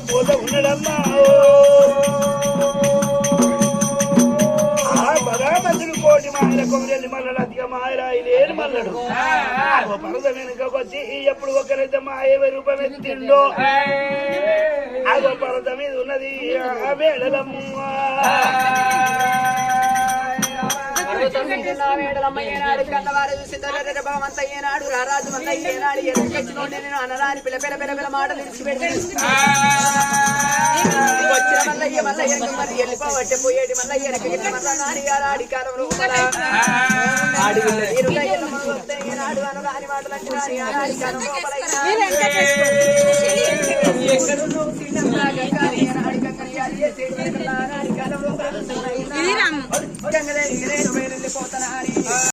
పోత ఉన్నాడమ్మా బరామంతుడు కోటి మాయల కొమ్మరెల్లి మల్లడు అతిగా మాయరాయి లేని మల్లడు పరద వెనుకొచ్చి ఎప్పుడు ఒకరైతే మాయ రూపం ఎత్తిండో అదో పరద మీద ఉన్నది ఆ వేళలమ్మ ఏనాడు కన్నవారు చూసి భగవంత ఏనాడు రారాజు మంత ఏనాడు ఎదుకొచ్చినోండి నేను అనరాని పిల్ల పిల్ల పిల్ల పిల్ల మాటలు విడిచిపెట్టి వచ్చిన మల్లయ్య మల్లయ్య మరి వెళ్ళిపోవట్టే పోయేటి మల్లయ్య మల్ల నాని గారు ఆడి కాలంలో ఏనాడు అనరాని మాటలు అంటే ఆడి కాలం కాలంలో